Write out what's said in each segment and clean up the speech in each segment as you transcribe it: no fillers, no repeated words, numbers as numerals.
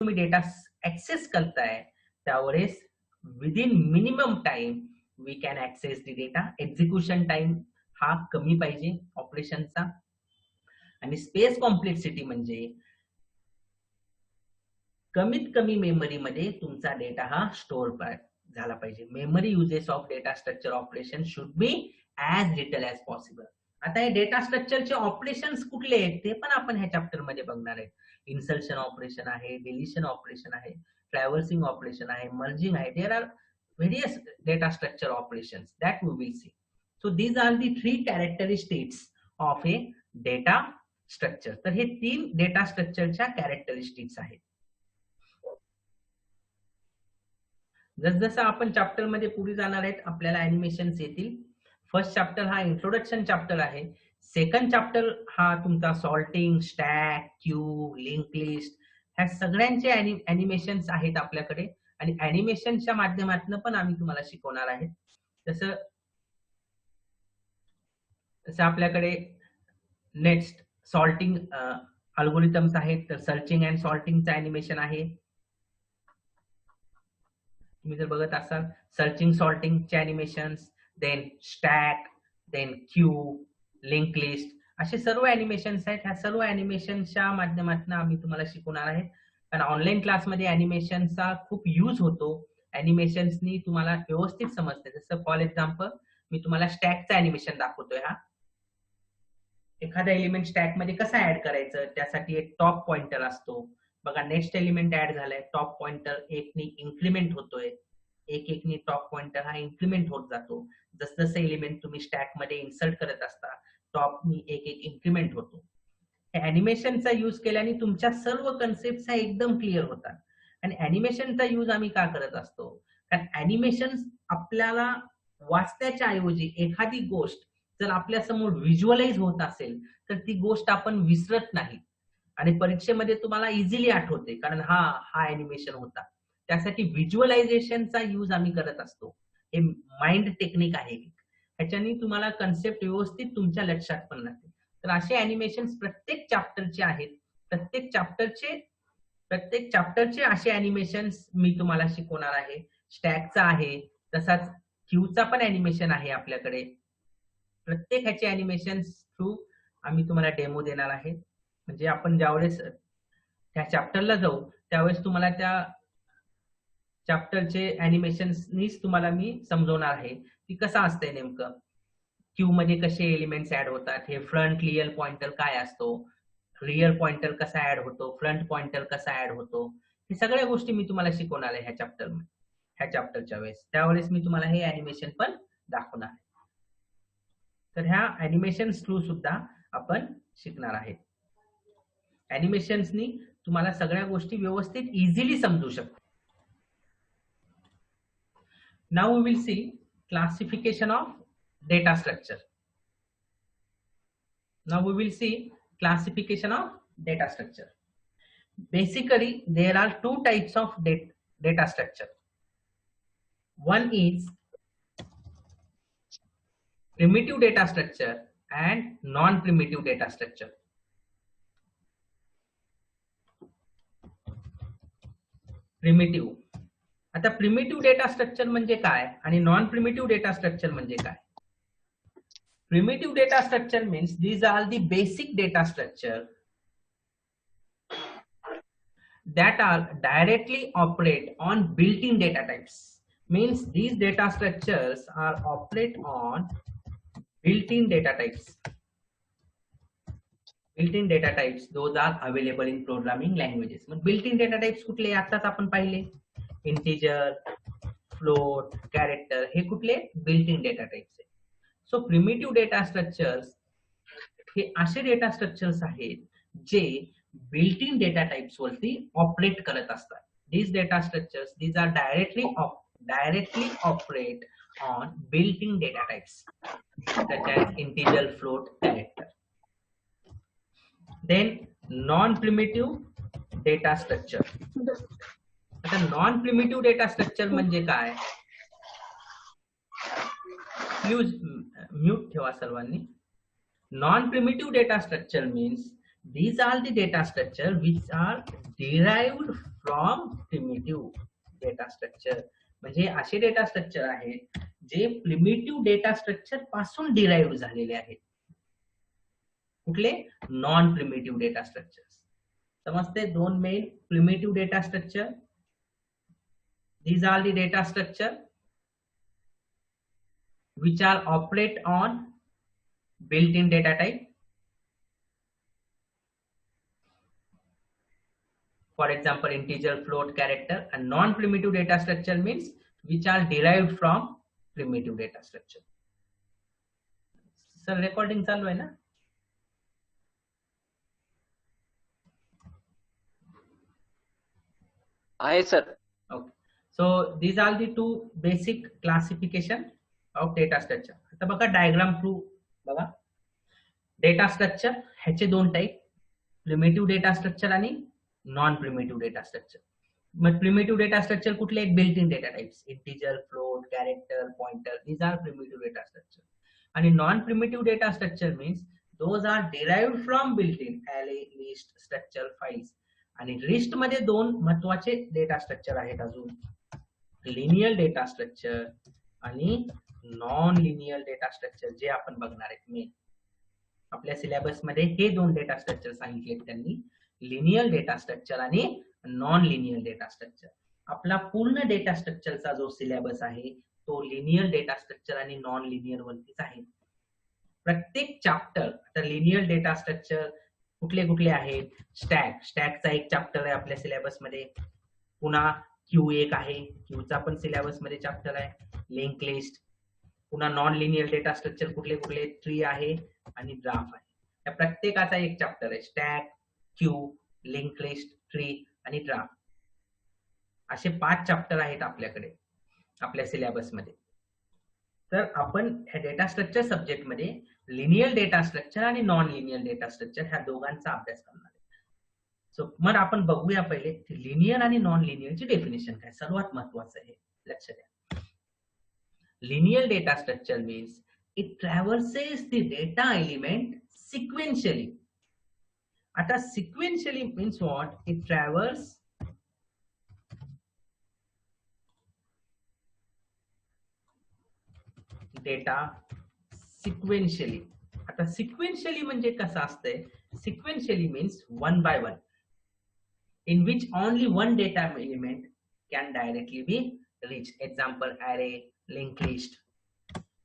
तुम्ही data access करताय त्यावेळेस within minimum time we can access the data. Execution time हा कमी पाहिजे ऑपरेशनचा. आणि स्पेस कॉम्प्लेक्सिटी म्हणजे कमीत कमी मेमरीमध्ये तुमचा डेटा हा स्टोअर झाला पाहिजे. Memory uses of data structure operation should be as little as possible. आता हे डेटा स्ट्रक्चरचे ऑपरेशन्स कुठले आहेत ते पण आपण ह्या चॅप्टर मध्ये बघणार आहे. इन्सर्शन ऑपरेशन आहे, डिलिशन ऑपरेशन आहे, ट्रॅव्हर्सिंग ऑपरेशन आहे, मर्जिंग आहे. There are various data structure operations that we will see. So these are the 3 characteristics of a data structure. तर हे 3 डेटा स्ट्रक्चरच्या कॅरेक्टरिस्टिक्स आहेत. जसजसं आपण चॅप्टर मध्ये पुढे जाणार आहेत आपल्याला अॅनिमेशन्स येतील. फर्स्ट चॅप्टर हा इंट्रोडक्शन चॅप्टर आहे. सेकंड चॅप्टर हा तुमचा sorting, stack, Q, link list ह्या सगळ्यांचे अॅनिमेशन्स आहेत आपल्याकडे. आणि अॅनिमेशनच्या माध्यमातून पण आम्ही तुम्हाला शिकवणार आहे. जसं आपल्याकडे नेक्स्ट सॉर्टिंग अल्गोरिथम्स आहेत, तर सर्चिंग अँड सॉर्टिंगचं अॅनिमेशन आहे. तुम्ही जर बघत असाल सर्चिंग सॉर्टिंगचे animations, then stack, then queue, link list असे सर्व अॅनिमेशन्स आहेत. ह्या सर्व अॅनिमेशनच्या माध्यमातून आम्ही तुम्हाला शिकवणार आहे. कारण ऑनलाईन क्लासमध्ये अॅनिमेशनचा खूप यूज होतो. अॅनिमेशन्सनी तुम्हाला व्यवस्थित समजते. जसं फॉर एक्झाम्पल मी तुम्हाला स्टॅकचं अॅनिमेशन दाखवतोय. हा एखादा एलिमेंट स्टॅक मध्ये कसा ऍड करायचं त्यासाठी एक टॉप पॉइंटर असतो. बघा नेक्स्ट एलिमेंट ऍड झालाय, टॉप पॉइंटर एकनी इन्क्रीमेंट होतोय. एकनी टॉप पॉइंटर हा इन्क्रीमेंट होत जातो. जसजसे एलिमेंट तुम्ही स्टॅक मध्ये इन्सर्ट करत असता टॉपनी एक इन्क्रीमेंट होतो. अॅनिमेशनचा यूज केल्याने तुमच्या सर्व कन्सेप्ट एकदम क्लिअर होतात. आणि अॅनिमेशनचा यूज आम्ही का करत असतो, कारण अॅनिमेशन आपल्याला वाचण्याच्या ऐवजी एखादी गोष्ट जर आपल्या समोर व्हिज्युअलाइज होत असेल तर ती गोष्ट आपण विसरत नाही आणि परीक्षेमध्ये तुम्हाला इझिली आठवते, कारण हा अॅनिमेशन होता. त्यासाठी व्हिज्युअलायझेशनचा यूज आम्ही करत असतो. हे माइंड टेक्निक आहे. ह्याच्याने तुम्हाला कन्सेप्ट व्यवस्थित तुमच्या लक्षात पण राहते. तर असे अॅनिमेशन प्रत्येक चॅप्टरचे आहेत. प्रत्येक चॅप्टरचे असे अॅनिमेशन्स मी तुम्हाला शिकवणार आहे. स्टॅकचा आहे, तसाच क्यूचा पण अॅनिमेशन आहे आपल्याकडे. प्रत्येक ह्याचे अॅनिमेशन थ्रू आम्ही तुम्हाला डेमो देणार आहे. म्हणजे आपण ज्यावेळेस त्या चॅप्टरला जाऊ त्यावेळेस तुम्हाला त्या चॅप्टरचे अॅनिमेशन्सनीच तुम्हाला मी समजवणार आहे की कसं असतंय नेमकं, क्यू मध्ये कसे एलिमेंट्स ऍड होतात, हे फ्रंट रियल पॉइंटर काय असतो, रियल पॉइंटर कसा ऍड होतो, फ्रंट पॉइंटर कसा ऍड होतो, हे सगळ्या गोष्टी मी तुम्हाला शिकवणार आहे ह्या चॅप्टरच्या वेळेस. त्यावेळेस मी तुम्हाला हे अॅनिमेशन पण दाखवणार आहे. तर ह्या अॅनिमेशन थ्रू सुद्धा आपण शिकणार आहे. अॅनिमेशन्सनी तुम्हाला सगळ्या गोष्टी व्यवस्थित इझिली समजू शकतो. Now we will see classification of data structure. Now we will see classification of data structure. Basically, there are two types of data structure. One is primitive data structure and non-primitive data structure. Primitive. आता primitive data structure म्हणजे काय आणि non primitive data structure म्हणजे काय? Primitive data structure means these are the basic data structure that are directly operate on built-in data types. Means these data structures are operate on built-in data types. Built-in data types, those are available in programming languages. मग built-in data types कुठले आताच आपण पाहिले, integer, float, character, हे कुठले built-in data types आहे. So primitive data structures हे असे डेटा स्ट्रक्चर्स आहेत जे बिल्ट इन डेटा टाइप्स वरती ऑपरेट करत असतात. these data structures, these are directly operate on built-in data types such as integer, float, character. Then non-primitive data structure. आता non-primitive data structure म्हणजे काय? म्यूट ठेवा सर्वांनी. Non-primitive data structure means these are the data structure which are derived from primitive data structure. म्हणजे असे data structure आहेत जे primitive data structure पासून डिराइव्ह झालेले आहेत. कुठले? Non primitive data structure. समजते? दोन main primitive data structure. These are the data structure which are operate on built-in data type. For example, integer, float, character. And non-primitive data structure means which are derived from primitive data structure. Sir, recording चालू है ना? आहे sir. Okay. So these are the two basic classification of data structure. आता बघा diagram through बघा. Data structure ह्याचे दोन type, primitive data structure आणि नॉन प्रिमिटिव्ह डेटा स्ट्रक्चर. मग प्रिमिटिव्ह डेटा स्ट्रक्चर कुठले? एक built in data types, integer, float, character, pointer. These are primitive data structure. आणि non primitive data structure means those are derived from built in array, list, structure, files. आणि list मध्ये दोन महत्वाचे data structure आहेत अजून, linear data structure आणि non linear data structure, जे आपण बघणार आहेत. मेन आपल्या सिलेबस मध्ये हे दोन डेटा स्ट्रक्चर सांगितले त्यांनी, लिनियर डेटा स्ट्रक्चर आणि नॉन लिनियर डेटा स्ट्रक्चर. आपला पूर्ण डेटा स्ट्रक्चरचा जो सिलेबस आहे तो लिनियर डेटा स्ट्रक्चर आणि नॉन लिनियर वरतीच आहे. प्रत्येक चॅप्टर, आता लिनियर डेटा स्ट्रक्चर कुठले कुठले आहेत? स्टॅक, स्टॅकचा एक चॅप्टर आहे आपल्या सिलेबस मध्ये. पुन्हा क्यू एक आहे, क्यूचा पण सिलेबस मध्ये चॅप्टर आहे. Link list. पुन्हा नॉन लिनियर डेटा स्ट्रक्चर कुठले कुठले? ट्री आहे आणि ग्राफ आहे. या प्रत्येकाचा एक चॅप्टर आहे. Stack, Q, link list, tree आणि ग्राफ. असे 5 चॅप्टर आहेत आपल्याकडे आपल्या सिलेबस मध्ये. तर आपण ह्या डेटा स्ट्रक्चर सब्जेक्ट मध्ये लिनियर डेटा स्ट्रक्चर आणि नॉन लिनियर डेटा स्ट्रक्चर ह्या दोघांचा अभ्यास करणार आहे. सो मग आपण बघूया पहिले लिनियर आणि नॉन लिनियरची डेफिनेशन काय. सर्वात महत्वाचं आहे, लक्ष द्या. Linear data structure means it traverses the data element sequentially. आता sequentially means what? It traverses data sequentially. आता sequentially म्हणजे कसं असतंय? Sequentially means one by one, in which only one data element can directly be reached. Example, array, link list.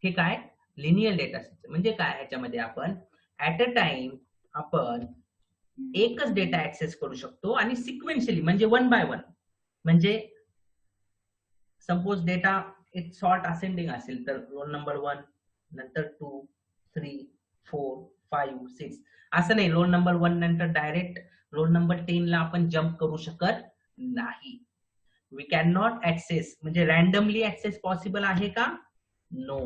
हे काय? Linear data structure. म्हणजे काय? ह्याच्यामध्ये आपण ऍट अ टाइम आपण एकच डेटा ऍक्सेस करू शकतो आणि सिक्वेन्शियली म्हणजे वन बाय वन. म्हणजे सपोज डेटा एक सॉर्ट असेंडिंग असेल तर रोल नंबर 1 नंतर 2 3 4 5 6 असं नाही. रोल नंबर 1 नंतर डायरेक्ट रोल नंबर 10 ला आपण जम्प करू शकत नाही. वी कॅन नॉट ऍक्सेस, म्हणजे रॅन्डमली ऍक्सेस पॉसिबल आहे का? नो.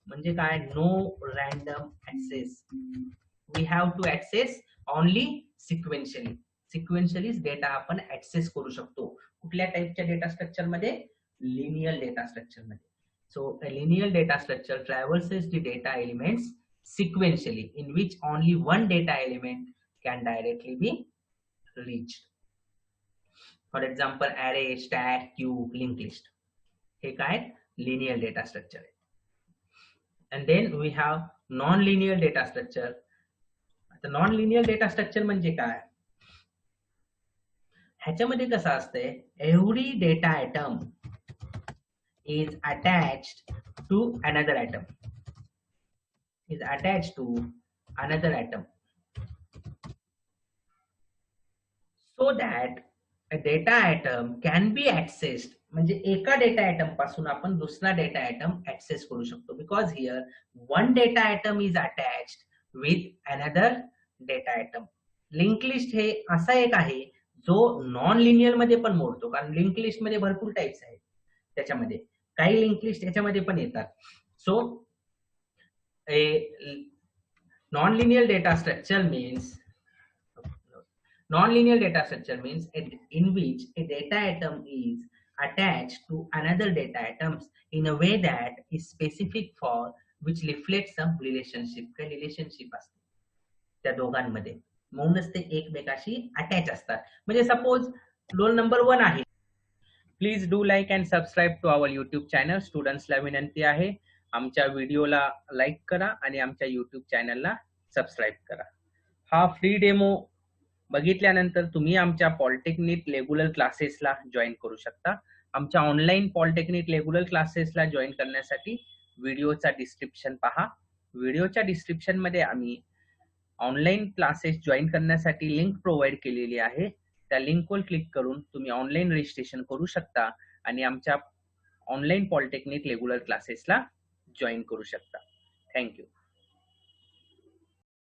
म्हणजे काय? No random access. We have to access only sequentially. सिक्वेन्शियलीच डेटा आपण ऍक्सेस करू शकतो. कुठल्या टाइपच्या डेटा स्ट्रक्चर मध्ये? लिनियर डेटा स्ट्रक्चर मध्ये. So linear data structure traverses the data elements sequentially, in which only one data element can directly be reached. For example array, stack, queue, linked list. हे काय? Linear data structure आहे. And then we have non linear data structure. आता non linear data structure म्हणजे काय? ह्याच्यामध्ये कसं असतंय? Every data item is attached to another item. Is attached to another item so that a data atom can be accessed. म्हणजे एका data item पासून आपण दुसरा डेटा आयटम ऍक्सेस करू शकतो. Because here one data item is attached with another data item. Link list हे असा एक आहे जो नॉन लिनियर मध्ये पण मोडतो, कारण लिंक लिस्ट मध्ये भरपूर टाइप्स आहेत. त्याच्यामध्ये काही लिंक लिस्ट याच्यामध्ये पण येतात. So non linear data structure means non-linear data structure means in which a data atom is attached to another data atoms in a way that is specific for which reflects some relationship. काही relationship असते त्या दोघांमध्ये, म्हणूनच ते एकमेकाशी attach असतात. म्हणजे suppose role number 1 आहे. Please do like and subscribe to our YouTube channel. स्टुडंट्सला विनंती आहे, आमच्या व्हिडिओला लाईक करा आणि आमच्या यूट्यूब चॅनलला सबस्क्राईब करा. हा फ्री डेमो बघितल्यानंतर तुम्ही आमच्या पॉलिटेक्निक रेग्युलर क्लासेसला जॉईन करू शकता. आमच्या ऑनलाईन पॉलिटेक्निक रेग्युलर क्लासेसला जॉईन करण्यासाठी व्हिडिओचा डिस्क्रिप्शन पहा. व्हिडिओच्या डिस्क्रिप्शन मध्ये आम्ही ऑनलाईन क्लासेस जॉईन करण्यासाठी लिंक प्रोव्हाइड केलेली आहे. त्या लिंकवर क्लिक करून तुम्ही ऑनलाईन रजिस्ट्रेशन करू शकता आणि आमच्या ऑनलाईन पॉलिटेक्निक रेग्युलर क्लासेसला जॉईन करू शकता. थँक्यू.